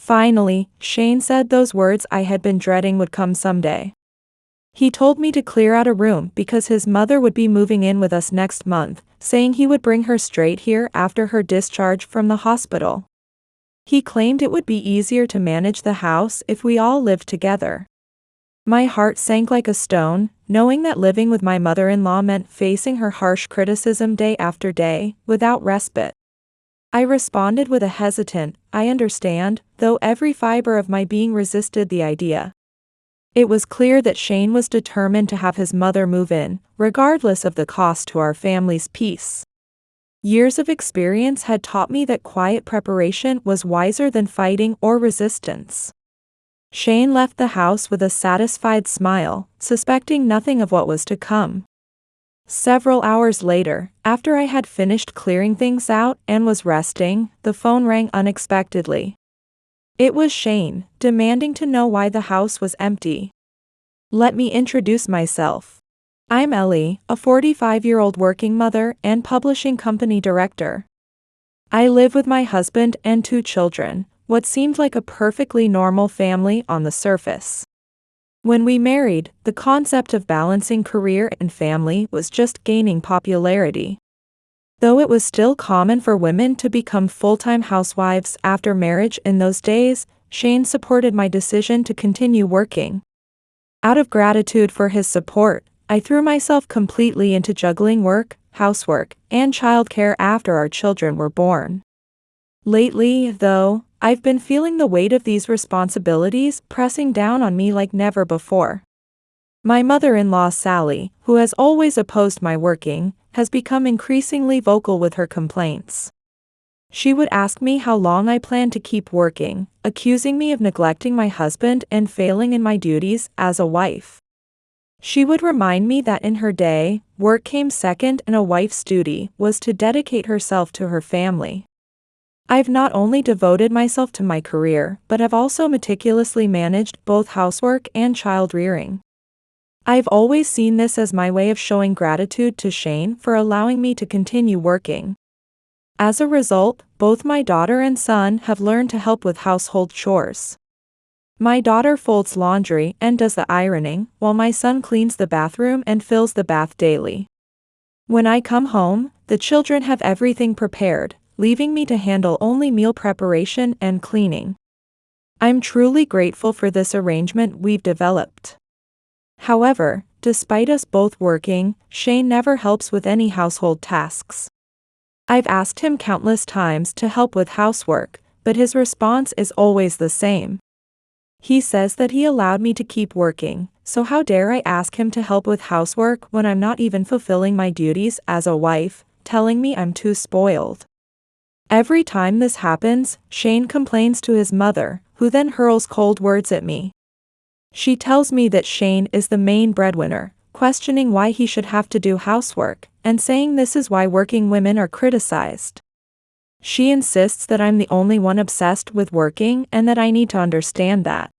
Finally, Shane said those words I had been dreading would come someday. He told me to clear out a room because his mother would be moving in with us next month, saying he would bring her straight here after her discharge from the hospital. He claimed it would be easier to manage the house if we all lived together. My heart sank like a stone, knowing that living with my mother-in-law meant facing her harsh criticism day after day, without respite. I responded with a hesitant, "I understand," though every fiber of my being resisted the idea. It was clear that Shane was determined to have his mother move in, regardless of the cost to our family's peace. Years of experience had taught me that quiet preparation was wiser than fighting or resistance. Shane left the house with a satisfied smile, suspecting nothing of what was to come. Several hours later, after I had finished clearing things out and was resting, the phone rang unexpectedly. It was Shane, demanding to know why the house was empty. Let me introduce myself. I'm Ellie, a 45-year-old working mother and publishing company director. I live with my husband and 2 children, what seemed like a perfectly normal family on the surface. When we married, the concept of balancing career and family was just gaining popularity. Though it was still common for women to become full-time housewives after marriage in those days, Shane supported my decision to continue working. Out of gratitude for his support, I threw myself completely into juggling work, housework, and childcare after our children were born. Lately, though, I've been feeling the weight of these responsibilities pressing down on me like never before. My mother-in-law Sally, who has always opposed my working, has become increasingly vocal with her complaints. She would ask me how long I plan to keep working, accusing me of neglecting my husband and failing in my duties as a wife. She would remind me that in her day, work came second and a wife's duty was to dedicate herself to her family. I've not only devoted myself to my career, but have also meticulously managed both housework and child rearing. I've always seen this as my way of showing gratitude to Shane for allowing me to continue working. As a result, both my daughter and son have learned to help with household chores. My daughter folds laundry and does the ironing, while my son cleans the bathroom and fills the bath daily. When I come home, the children have everything prepared, leaving me to handle only meal preparation and cleaning. I'm truly grateful for this arrangement we've developed. However, despite us both working, Shane never helps with any household tasks. I've asked him countless times to help with housework, but his response is always the same. He says that he allowed me to keep working, so how dare I ask him to help with housework when I'm not even fulfilling my duties as a wife, telling me I'm too spoiled. Every time this happens, Shane complains to his mother, who then hurls cold words at me. She tells me that Shane is the main breadwinner, questioning why he should have to do housework, and saying this is why working women are criticized. She insists that I'm the only one obsessed with working and that I need to understand that.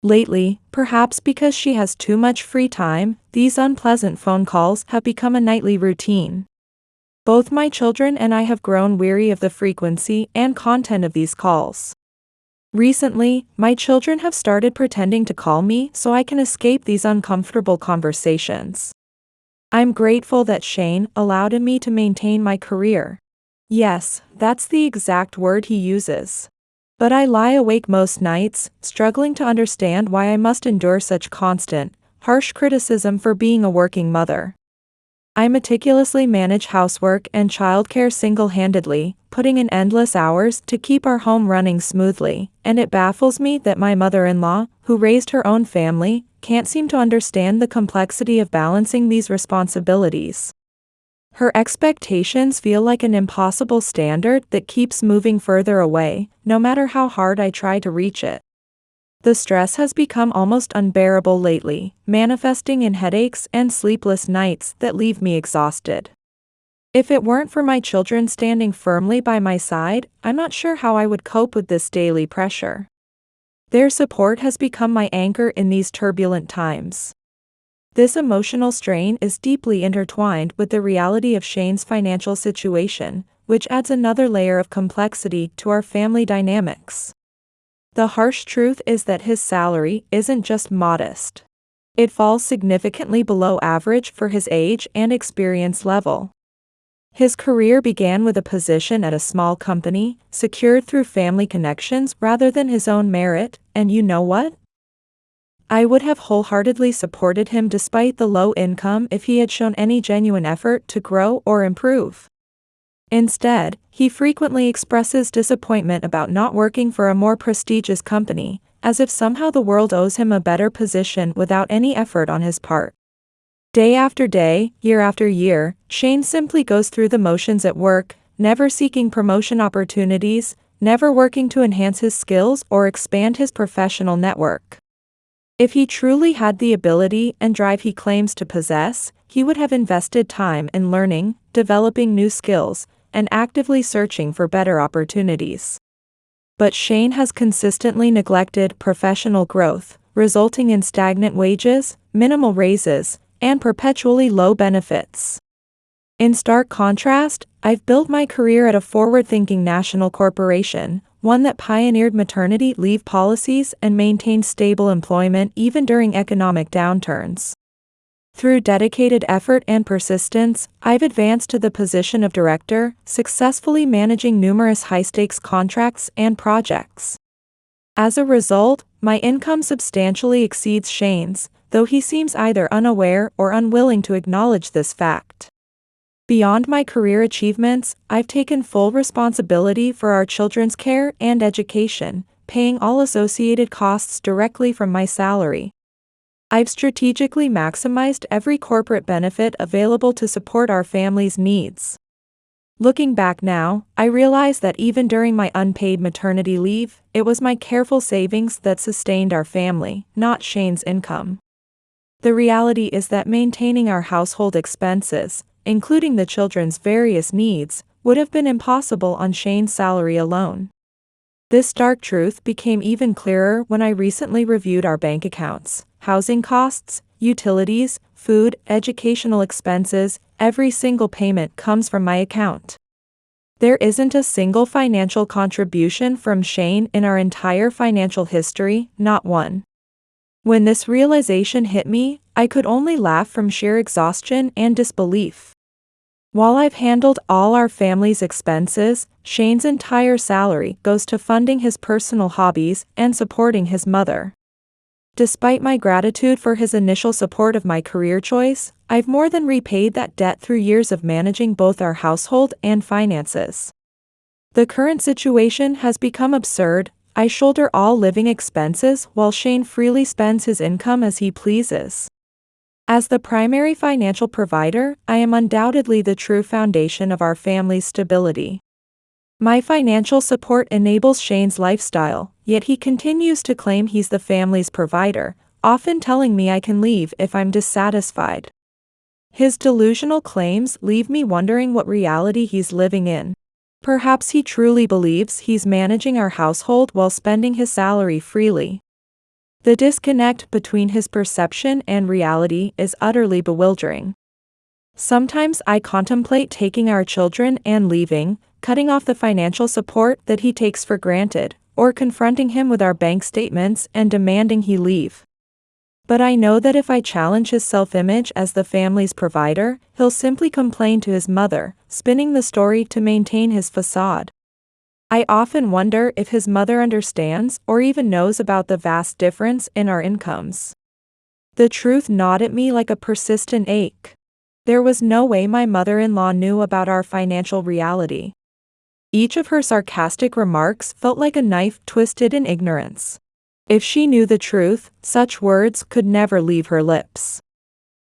Lately, perhaps because she has too much free time, these unpleasant phone calls have become a nightly routine. Both my children and I have grown weary of the frequency and content of these calls. Recently, my children have started pretending to call me so I can escape these uncomfortable conversations. I'm grateful that Shane allowed me to maintain my career. Yes, that's the exact word he uses. But I lie awake most nights, struggling to understand why I must endure such constant, harsh criticism for being a working mother. I meticulously manage housework and childcare single-handedly, putting in endless hours to keep our home running smoothly, and it baffles me that my mother-in-law, who raised her own family, can't seem to understand the complexity of balancing these responsibilities. Her expectations feel like an impossible standard that keeps moving further away, no matter how hard I try to reach it. The stress has become almost unbearable lately, manifesting in headaches and sleepless nights that leave me exhausted. If it weren't for my children standing firmly by my side, I'm not sure how I would cope with this daily pressure. Their support has become my anchor in these turbulent times. This emotional strain is deeply intertwined with the reality of Shane's financial situation, which adds another layer of complexity to our family dynamics. The harsh truth is that his salary isn't just modest. It falls significantly below average for his age and experience level. His career began with a position at a small company, secured through family connections rather than his own merit, and you know what? I would have wholeheartedly supported him despite the low income if he had shown any genuine effort to grow or improve. Instead, he frequently expresses disappointment about not working for a more prestigious company, as if somehow the world owes him a better position without any effort on his part. Day after day, year after year, Shane simply goes through the motions at work, never seeking promotion opportunities, never working to enhance his skills or expand his professional network. If he truly had the ability and drive he claims to possess, he would have invested time in learning, developing new skills, and actively searching for better opportunities. But Shane has consistently neglected professional growth, resulting in stagnant wages, minimal raises, and perpetually low benefits. In stark contrast, I've built my career at a forward-thinking national corporation, one that pioneered maternity leave policies and maintained stable employment even during economic downturns. Through dedicated effort and persistence, I've advanced to the position of director, successfully managing numerous high-stakes contracts and projects. As a result, my income substantially exceeds Shane's, though he seems either unaware or unwilling to acknowledge this fact. Beyond my career achievements, I've taken full responsibility for our children's care and education, paying all associated costs directly from my salary. I've strategically maximized every corporate benefit available to support our family's needs. Looking back now, I realize that even during my unpaid maternity leave, it was my careful savings that sustained our family, not Shane's income. The reality is that maintaining our household expenses, including the children's various needs, would have been impossible on Shane's salary alone. This stark truth became even clearer when I recently reviewed our bank accounts. Housing costs, utilities, food, educational expenses, every single payment comes from my account. There isn't a single financial contribution from Shane in our entire financial history, not one. When this realization hit me, I could only laugh from sheer exhaustion and disbelief. While I've handled all our family's expenses, Shane's entire salary goes to funding his personal hobbies and supporting his mother. Despite my gratitude for his initial support of my career choice, I've more than repaid that debt through years of managing both our household and finances. The current situation has become absurd. I shoulder all living expenses while Shane freely spends his income as he pleases. As the primary financial provider, I am undoubtedly the true foundation of our family's stability. My financial support enables Shane's lifestyle, yet he continues to claim he's the family's provider, often telling me I can leave if I'm dissatisfied. His delusional claims leave me wondering what reality he's living in. Perhaps he truly believes he's managing our household while spending his salary freely. The disconnect between his perception and reality is utterly bewildering. Sometimes I contemplate taking our children and leaving, cutting off the financial support that he takes for granted, or confronting him with our bank statements and demanding he leave. But I know that if I challenge his self-image as the family's provider, he'll simply complain to his mother, spinning the story to maintain his facade. I often wonder if his mother understands or even knows about the vast difference in our incomes. The truth gnawed at me like a persistent ache. There was no way my mother-in-law knew about our financial reality. Each of her sarcastic remarks felt like a knife twisted in ignorance. If she knew the truth, such words could never leave her lips.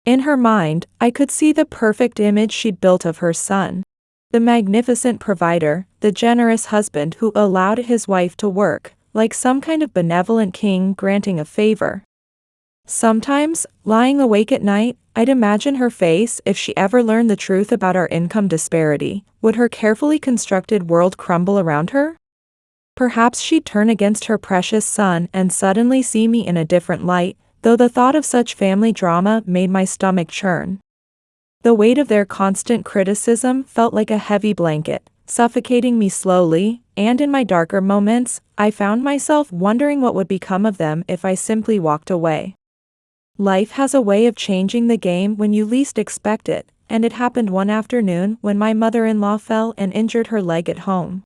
In her mind, I could see the perfect image she'd built of her son. The magnificent provider, the generous husband who allowed his wife to work, like some kind of benevolent king granting a favor. Sometimes, lying awake at night, I'd imagine her face if she ever learned the truth about our income disparity. Would her carefully constructed world crumble around her? Perhaps she'd turn against her precious son and suddenly see me in a different light, though the thought of such family drama made my stomach churn. The weight of their constant criticism felt like a heavy blanket, suffocating me slowly, and in my darker moments, I found myself wondering what would become of them if I simply walked away. Life has a way of changing the game when you least expect it, and it happened one afternoon when my mother-in-law fell and injured her leg at home.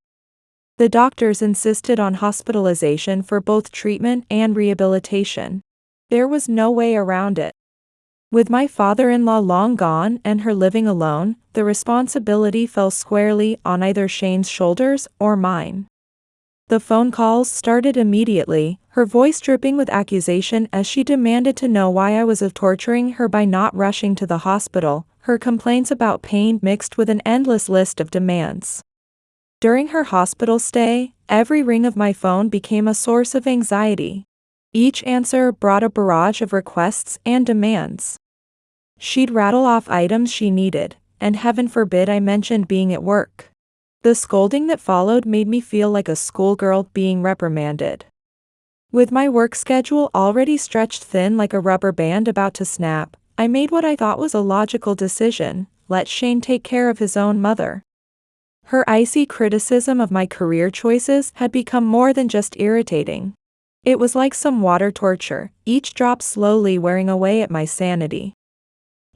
The doctors insisted on hospitalization for both treatment and rehabilitation. There was no way around it. With my father-in-law long gone and her living alone, the responsibility fell squarely on either Shane's shoulders or mine. The phone calls started immediately, her voice dripping with accusation as she demanded to know why I was torturing her by not rushing to the hospital, her complaints about pain mixed with an endless list of demands. During her hospital stay, every ring of my phone became a source of anxiety. Each answer brought a barrage of requests and demands. She'd rattle off items she needed, and heaven forbid I mentioned being at work. The scolding that followed made me feel like a schoolgirl being reprimanded. With my work schedule already stretched thin like a rubber band about to snap, I made what I thought was a logical decision: let Shane take care of his own mother. Her icy criticism of my career choices had become more than just irritating. It was like some water torture, each drop slowly wearing away at my sanity.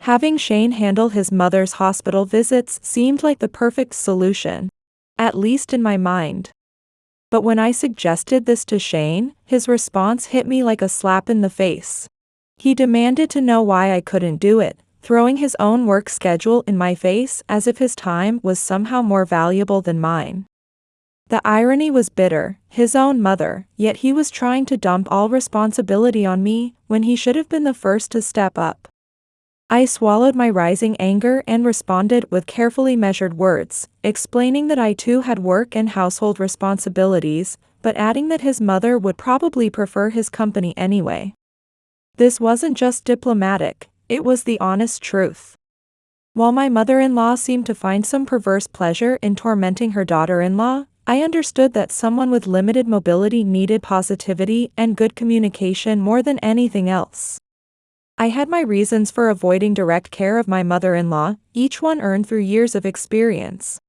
Having Shane handle his mother's hospital visits seemed like the perfect solution, at least in my mind. But when I suggested this to Shane, his response hit me like a slap in the face. He demanded to know why I couldn't do it, throwing his own work schedule in my face as if his time was somehow more valuable than mine. The irony was bitter, his own mother, yet he was trying to dump all responsibility on me when he should have been the first to step up. I swallowed my rising anger and responded with carefully measured words, explaining that I too had work and household responsibilities, but adding that his mother would probably prefer his company anyway. This wasn't just diplomatic, it was the honest truth. While my mother-in-law seemed to find some perverse pleasure in tormenting her daughter-in-law, I understood that someone with limited mobility needed positivity and good communication more than anything else. I had my reasons for avoiding direct care of my mother-in-law, each one earned through years of experience.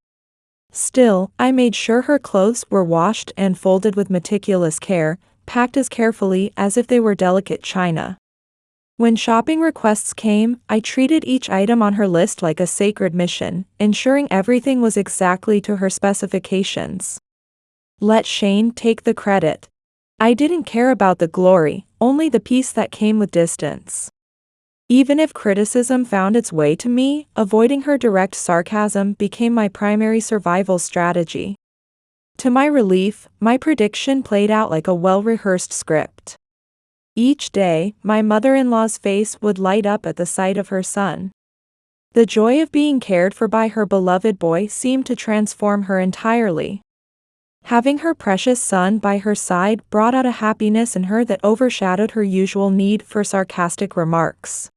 Still, I made sure her clothes were washed and folded with meticulous care, packed as carefully as if they were delicate china. When shopping requests came, I treated each item on her list like a sacred mission, ensuring everything was exactly to her specifications. Let Shane take the credit. I didn't care about the glory, only the peace that came with distance. Even if criticism found its way to me, avoiding her direct sarcasm became my primary survival strategy. To my relief, my prediction played out like a well-rehearsed script. Each day, my mother-in-law's face would light up at the sight of her son. The joy of being cared for by her beloved boy seemed to transform her entirely. Having her precious son by her side brought out a happiness in her that overshadowed her usual need for sarcastic remarks.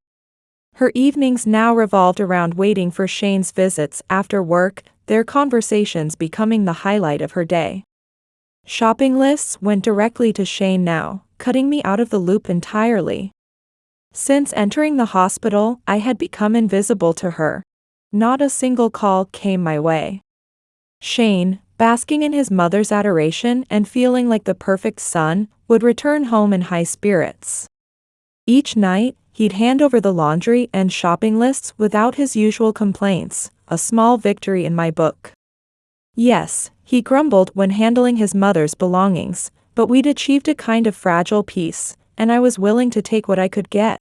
Her evenings now revolved around waiting for Shane's visits after work, their conversations becoming the highlight of her day. Shopping lists went directly to Shane now, cutting me out of the loop entirely. Since entering the hospital, I had become invisible to her. Not a single call came my way. Shane, basking in his mother's adoration and feeling like the perfect son, would return home in high spirits. Each night, he'd hand over the laundry and shopping lists without his usual complaints, a small victory in my book. Yes, he grumbled when handling his mother's belongings, but we'd achieved a kind of fragile peace, and I was willing to take what I could get.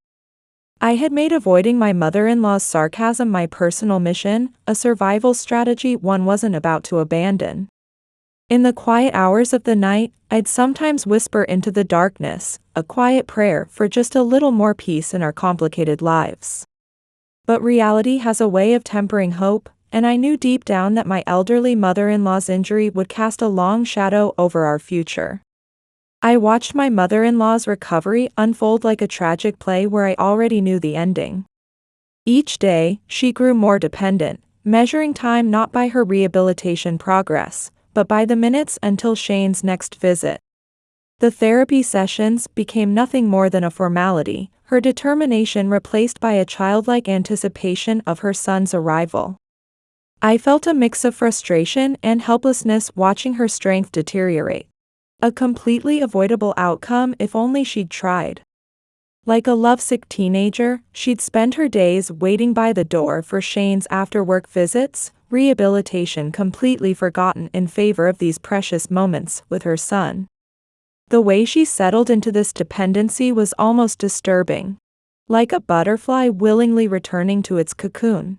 I had made avoiding my mother-in-law's sarcasm my personal mission, a survival strategy one wasn't about to abandon. In the quiet hours of the night, I'd sometimes whisper into the darkness, a quiet prayer for just a little more peace in our complicated lives. But reality has a way of tempering hope, and I knew deep down that my elderly mother-in-law's injury would cast a long shadow over our future. I watched my mother-in-law's recovery unfold like a tragic play where I already knew the ending. Each day, she grew more dependent, measuring time not by her rehabilitation progress, but by the minutes until Shane's next visit. The therapy sessions became nothing more than a formality, her determination replaced by a childlike anticipation of her son's arrival. I felt a mix of frustration and helplessness watching her strength deteriorate. A completely avoidable outcome if only she'd tried. Like a lovesick teenager, she'd spend her days waiting by the door for Shane's after-work visits, rehabilitation completely forgotten in favor of these precious moments with her son. The way she settled into this dependency was almost disturbing. Like a butterfly willingly returning to its cocoon.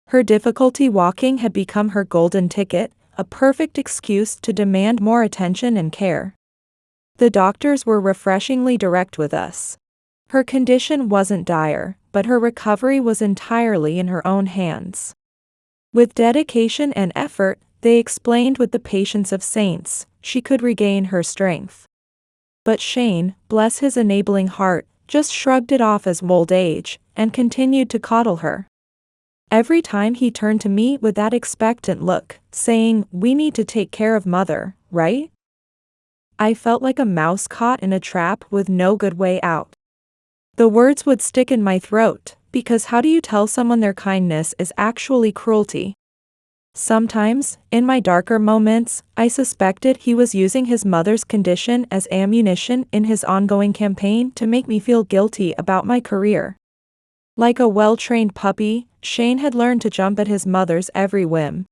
Her difficulty walking had become her golden ticket, a perfect excuse to demand more attention and care. The doctors were refreshingly direct with us. Her condition wasn't dire, but her recovery was entirely in her own hands. With dedication and effort, they explained with the patience of saints, she could regain her strength. But Shane, bless his enabling heart, just shrugged it off as old age, and continued to coddle her. Every time he turned to me with that expectant look, saying, "We need to take care of mother, right?" I felt like a mouse caught in a trap with no good way out. The words would stick in my throat, because how do you tell someone their kindness is actually cruelty? Sometimes, in my darker moments, I suspected he was using his mother's condition as ammunition in his ongoing campaign to make me feel guilty about my career. Like a well-trained puppy, Shane had learned to jump at his mother's every whim.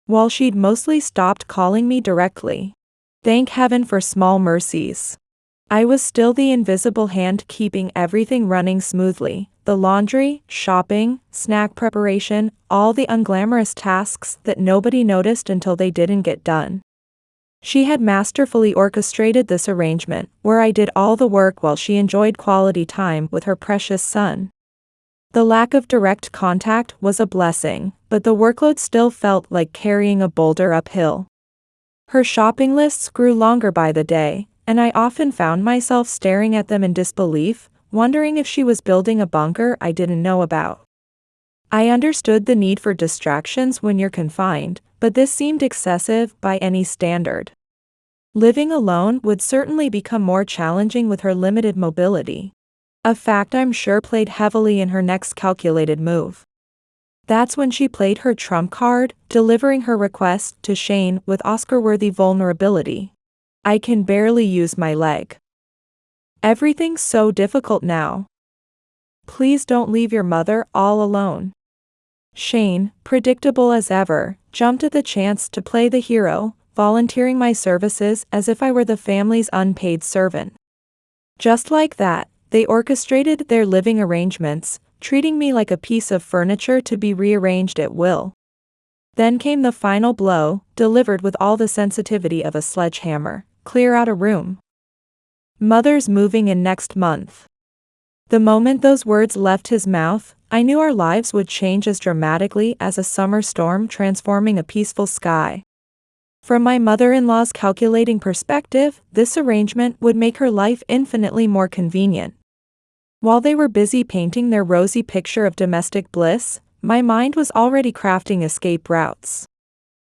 While she'd mostly stopped calling me directly. Thank heaven for small mercies. I was still the invisible hand keeping everything running smoothly. The laundry, shopping, snack preparation, all the unglamorous tasks that nobody noticed until they didn't get done. She had masterfully orchestrated this arrangement, where I did all the work while she enjoyed quality time with her precious son. The lack of direct contact was a blessing, but the workload still felt like carrying a boulder uphill. Her shopping lists grew longer by the day, and I often found myself staring at them in disbelief, wondering if she was building a bunker I didn't know about. I understood the need for distractions when you're confined, but this seemed excessive by any standard. Living alone would certainly become more challenging with her limited mobility. A fact I'm sure played heavily in her next calculated move. That's when she played her trump card, delivering her request to Shane with Oscar-worthy vulnerability. "I can barely use my leg. Everything's so difficult now. Please don't leave your mother all alone." Shane, predictable as ever, jumped at the chance to play the hero, volunteering my services as if I were the family's unpaid servant. Just like that, they orchestrated their living arrangements, treating me like a piece of furniture to be rearranged at will. Then came the final blow, delivered with all the sensitivity of a sledgehammer. "Clear out a room. Mother's moving in next month." The moment those words left his mouth, I knew our lives would change as dramatically as a summer storm transforming a peaceful sky. From my mother-in-law's calculating perspective, this arrangement would make her life infinitely more convenient. While they were busy painting their rosy picture of domestic bliss, my mind was already crafting escape routes.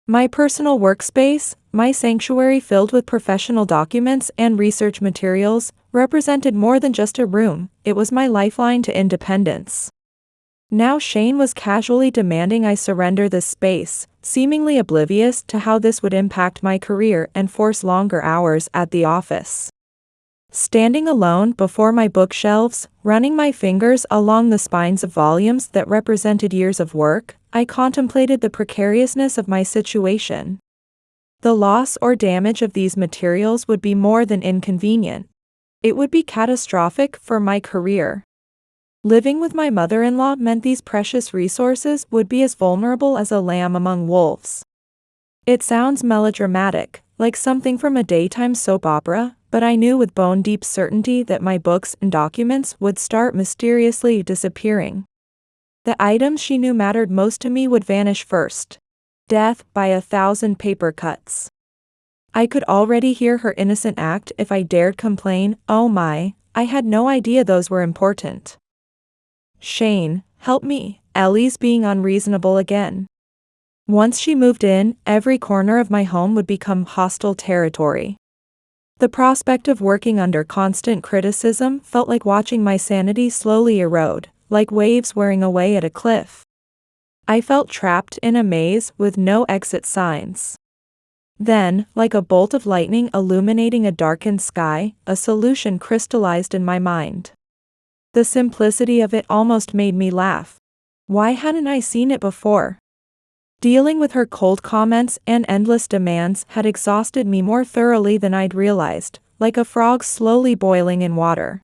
My personal workspace, my sanctuary filled with professional documents and research materials, represented more than just a room, it was my lifeline to independence. Now Shane was casually demanding I surrender this space, seemingly oblivious to how this would impact my career and force longer hours at the office. Standing alone before my bookshelves, running my fingers along the spines of volumes that represented years of work, I contemplated the precariousness of my situation. The loss or damage of these materials would be more than inconvenient. It would be catastrophic for my career. Living with my mother-in-law meant these precious resources would be as vulnerable as a lamb among wolves. It sounds melodramatic, like something from a daytime soap opera, but I knew with bone-deep certainty that my books and documents would start mysteriously disappearing. The items she knew mattered most to me would vanish first. Death by 1,000 paper cuts. I could already hear her innocent act if I dared complain. Oh my, I had no idea those were important. "Shane, help me," Ellie's being unreasonable again. Once she moved in, every corner of my home would become hostile territory. The prospect of working under constant criticism felt like watching my sanity slowly erode, like waves wearing away at a cliff. I felt trapped in a maze with no exit signs. Then, like a bolt of lightning illuminating a darkened sky, a solution crystallized in my mind. The simplicity of it almost made me laugh. Why hadn't I seen it before? Dealing with her cold comments and endless demands had exhausted me more thoroughly than I'd realized, like a frog slowly boiling in water.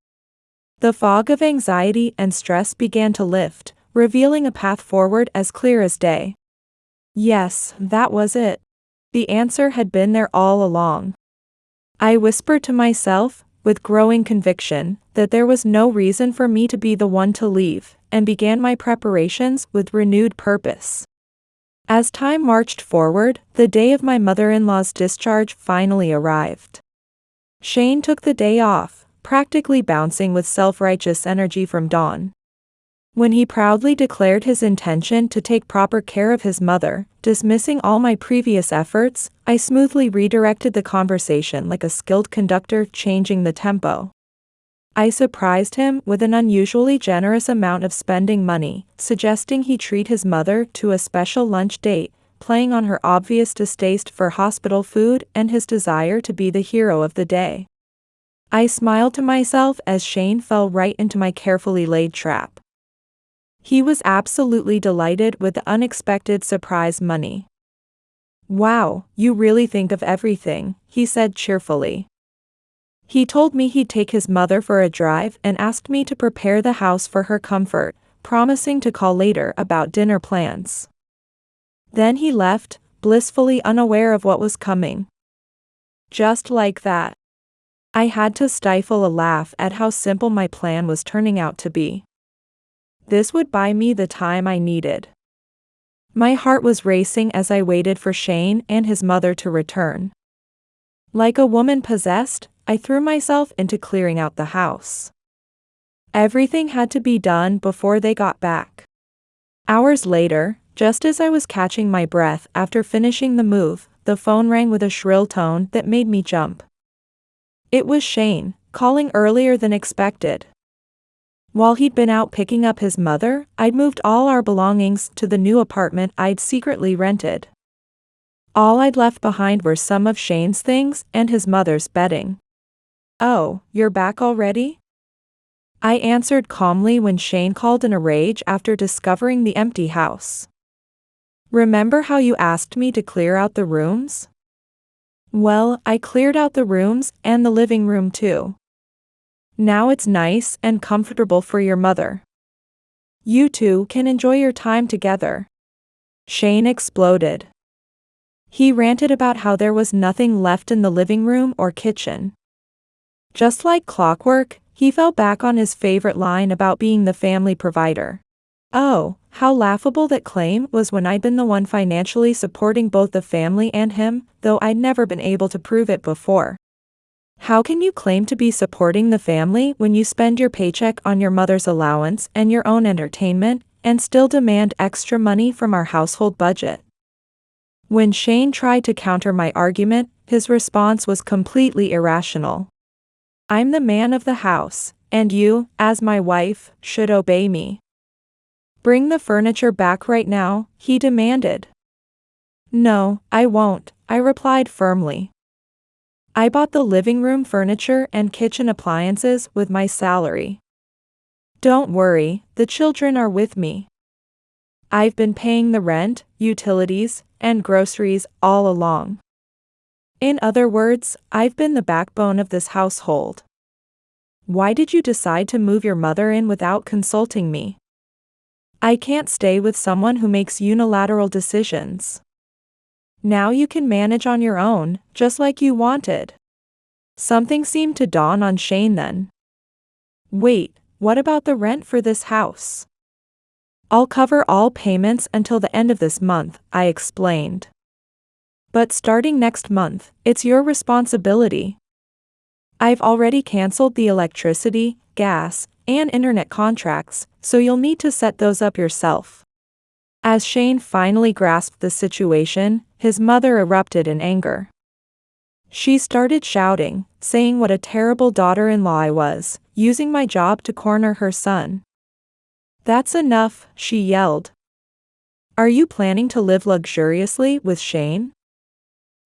The fog of anxiety and stress began to lift, revealing a path forward as clear as day. Yes, that was it. The answer had been there all along. I whispered to myself, with growing conviction, that there was no reason for me to be the one to leave, and began my preparations with renewed purpose. As time marched forward, the day of my mother-in-law's discharge finally arrived. Shane took the day off, practically bouncing with self-righteous energy from Dawn. When he proudly declared his intention to take proper care of his mother, dismissing all my previous efforts, I smoothly redirected the conversation like a skilled conductor changing the tempo. I surprised him with an unusually generous amount of spending money, suggesting he treat his mother to a special lunch date, playing on her obvious distaste for hospital food and his desire to be the hero of the day. I smiled to myself as Shane fell right into my carefully laid trap. He was absolutely delighted with the unexpected surprise money. "Wow, you really think of everything," he said cheerfully. He told me he'd take his mother for a drive and asked me to prepare the house for her comfort, promising to call later about dinner plans. Then he left, blissfully unaware of what was coming. Just like that. I had to stifle a laugh at how simple my plan was turning out to be. This would buy me the time I needed. My heart was racing as I waited for Shane and his mother to return. Like a woman possessed, I threw myself into clearing out the house. Everything had to be done before they got back. Hours later, just as I was catching my breath after finishing the move, the phone rang with a shrill tone that made me jump. It was Shane, calling earlier than expected. While he'd been out picking up his mother, I'd moved all our belongings to the new apartment I'd secretly rented. All I'd left behind were some of Shane's things and his mother's bedding. "Oh, you're back already?" I answered calmly when Shane called in a rage after discovering the empty house. "Remember how you asked me to clear out the rooms? Well, I cleared out the rooms and the living room too. Now it's nice and comfortable for your mother. You two can enjoy your time together." Shane exploded. He ranted about how there was nothing left in the living room or kitchen. Just like clockwork, he fell back on his favorite line about being the family provider. Oh, how laughable that claim was when I'd been the one financially supporting both the family and him, though I'd never been able to prove it before. How can you claim to be supporting the family when you spend your paycheck on your mother's allowance and your own entertainment, and still demand extra money from our household budget? When Shane tried to counter my argument, his response was completely irrational. "I'm the man of the house, and you, as my wife, should obey me." "Bring the furniture back right now," he demanded. "No, I won't," I replied firmly. I bought the living room furniture and kitchen appliances with my salary. Don't worry, the children are with me. I've been paying the rent, utilities, and groceries all along. In other words, I've been the backbone of this household. Why did you decide to move your mother in without consulting me? I can't stay with someone who makes unilateral decisions. Now you can manage on your own, just like you wanted." Something seemed to dawn on Shane then. "Wait, what about the rent for this house?" "I'll cover all payments until the end of this month," I explained. "But starting next month, it's your responsibility. I've already canceled the electricity, gas, and internet contracts, so you'll need to set those up yourself." As Shane finally grasped the situation, his mother erupted in anger. She started shouting, saying what a terrible daughter-in-law I was, using my job to corner her son. "That's enough," she yelled. Are you planning to live luxuriously with Shane?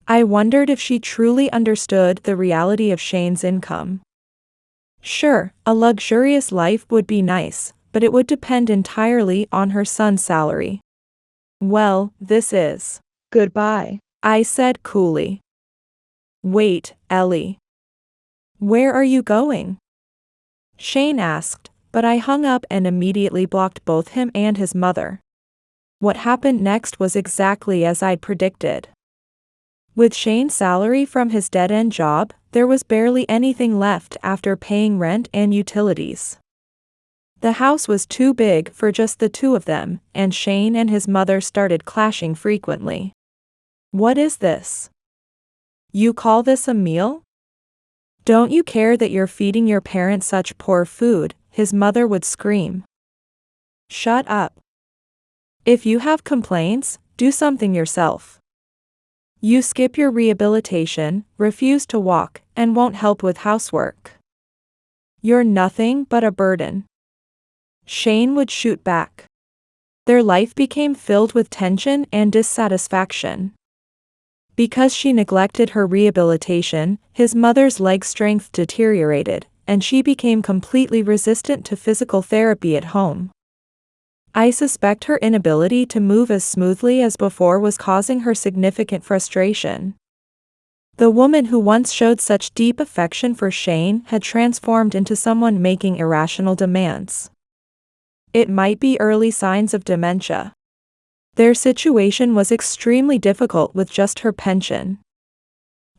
I wondered if she truly understood the reality of Shane's income. Sure, a luxurious life would be nice, but it would depend entirely on her son's salary. Well, this is. Goodbye, I said coolly. Wait, Ellie. Where are you going? Shane asked, but I hung up and immediately blocked both him and his mother. What happened next was exactly as I'd predicted. With Shane's salary from his dead-end job, there was barely anything left after paying rent and utilities. The house was too big for just the two of them, and Shane and his mother started clashing frequently. What is this? You call this a meal? Don't you care that you're feeding your parents such poor food? His mother would scream. Shut up. If you have complaints, do something yourself. You skip your rehabilitation, refuse to walk, and won't help with housework. You're nothing but a burden. Shane would shoot back. Their life became filled with tension and dissatisfaction. Because she neglected her rehabilitation, his mother's leg strength deteriorated, and she became completely resistant to physical therapy at home. I suspect her inability to move as smoothly as before was causing her significant frustration. The woman who once showed such deep affection for Shane had transformed into someone making irrational demands. It might be early signs of dementia. Their situation was extremely difficult with just her pension.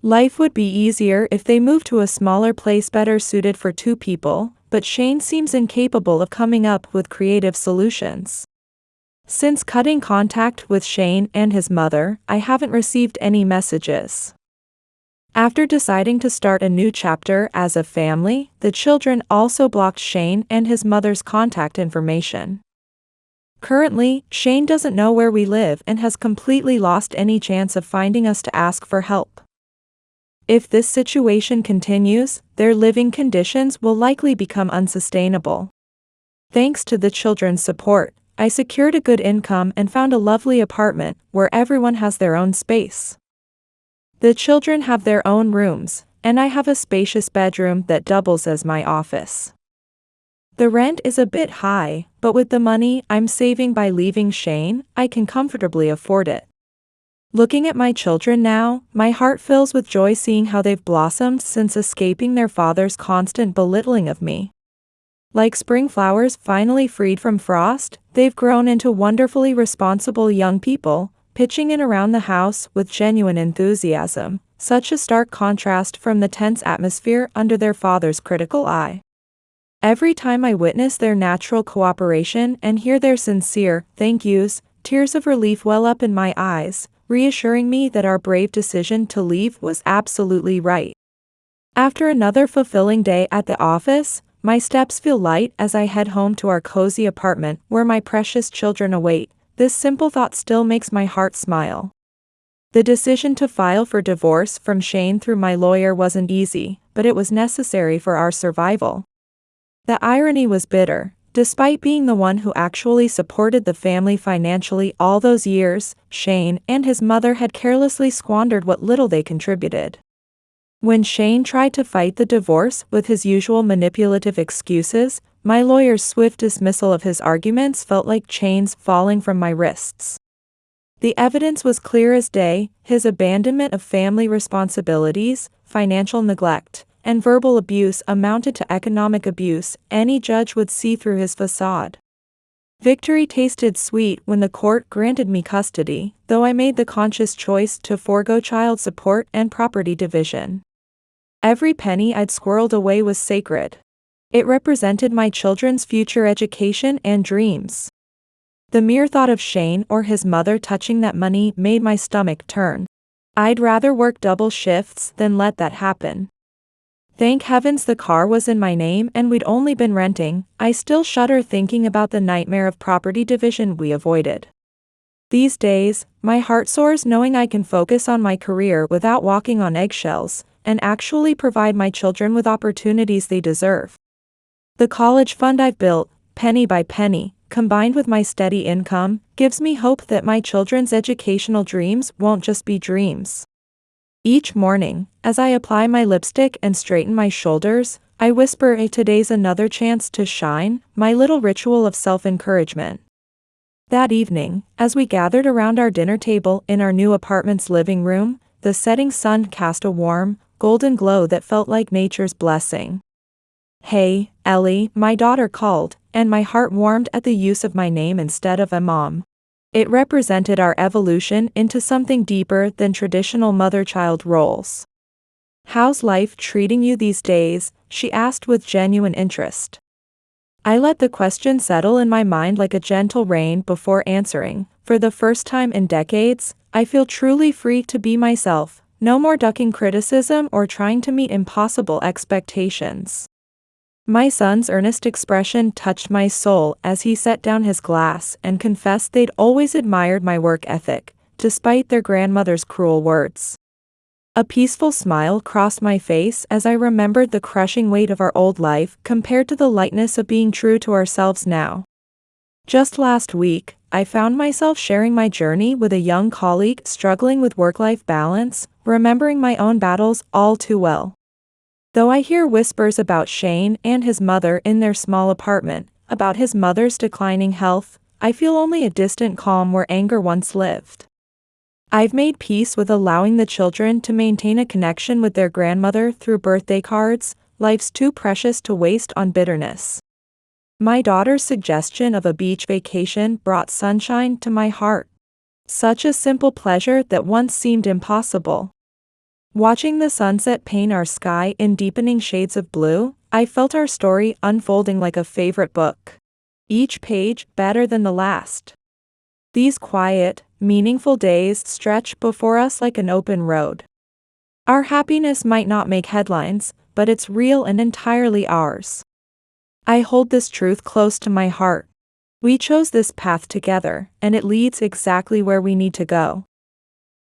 Life would be easier if they moved to a smaller place better suited for two people, but Shane seems incapable of coming up with creative solutions. Since cutting contact with Shane and his mother, I haven't received any messages. After deciding to start a new chapter as a family, the children also blocked Shane and his mother's contact information. Currently, Shane doesn't know where we live and has completely lost any chance of finding us to ask for help. If this situation continues, their living conditions will likely become unsustainable. Thanks to the children's support, I secured a good income and found a lovely apartment where everyone has their own space. The children have their own rooms, and I have a spacious bedroom that doubles as my office. The rent is a bit high, but with the money I'm saving by leaving Shane, I can comfortably afford it. Looking at my children now, my heart fills with joy seeing how they've blossomed since escaping their father's constant belittling of me. Like spring flowers finally freed from frost, they've grown into wonderfully responsible young people, pitching in around the house with genuine enthusiasm, such a stark contrast from the tense atmosphere under their father's critical eye. Every time I witness their natural cooperation and hear their sincere thank yous, tears of relief well up in my eyes, reassuring me that our brave decision to leave was absolutely right. After another fulfilling day at the office, my steps feel light as I head home to our cozy apartment where my precious children await. This simple thought still makes my heart smile. The decision to file for divorce from Shane through my lawyer wasn't easy, but it was necessary for our survival. The irony was bitter. Despite being the one who actually supported the family financially all those years, Shane and his mother had carelessly squandered what little they contributed. When Shane tried to fight the divorce with his usual manipulative excuses, my lawyer's swift dismissal of his arguments felt like chains falling from my wrists. The evidence was clear as day: his abandonment of family responsibilities, financial neglect, and verbal abuse amounted to economic abuse. Any judge would see through his facade. Victory tasted sweet when the court granted me custody, though I made the conscious choice to forego child support and property division. Every penny I'd squirreled away was sacred. It represented my children's future education and dreams. The mere thought of Shane or his mother touching that money made my stomach turn. I'd rather work double shifts than let that happen. Thank heavens the car was in my name and we'd only been renting. I still shudder thinking about the nightmare of property division we avoided. These days, my heart soars knowing I can focus on my career without walking on eggshells, and actually provide my children with opportunities they deserve. The college fund I've built, penny by penny, combined with my steady income, gives me hope that my children's educational dreams won't just be dreams. Each morning, as I apply my lipstick and straighten my shoulders, I whisper, today's another chance to shine, my little ritual of self-encouragement. That evening, as we gathered around our dinner table in our new apartment's living room, the setting sun cast a warm, golden glow that felt like nature's blessing. "Hey, Ellie," my daughter called, and my heart warmed at the use of my name instead of a mom. It represented our evolution into something deeper than traditional mother-child roles. "How's life treating you these days?" she asked with genuine interest. I let the question settle in my mind like a gentle rain before answering. For the first time in decades, I feel truly free to be myself, no more ducking criticism or trying to meet impossible expectations. My son's earnest expression touched my soul as he set down his glass and confessed they'd always admired my work ethic, despite their grandmother's cruel words. A peaceful smile crossed my face as I remembered the crushing weight of our old life compared to the lightness of being true to ourselves now. Just last week, I found myself sharing my journey with a young colleague struggling with work-life balance, remembering my own battles all too well. Though I hear whispers about Shane and his mother in their small apartment, about his mother's declining health, I feel only a distant calm where anger once lived. I've made peace with allowing the children to maintain a connection with their grandmother through birthday cards. Life's too precious to waste on bitterness. My daughter's suggestion of a beach vacation brought sunshine to my heart. Such a simple pleasure that once seemed impossible. Watching the sunset paint our sky in deepening shades of blue, I felt our story unfolding like a favorite book. Each page better than the last. These quiet, meaningful days stretch before us like an open road. Our happiness might not make headlines, but it's real and entirely ours. I hold this truth close to my heart. We chose this path together, and it leads exactly where we need to go.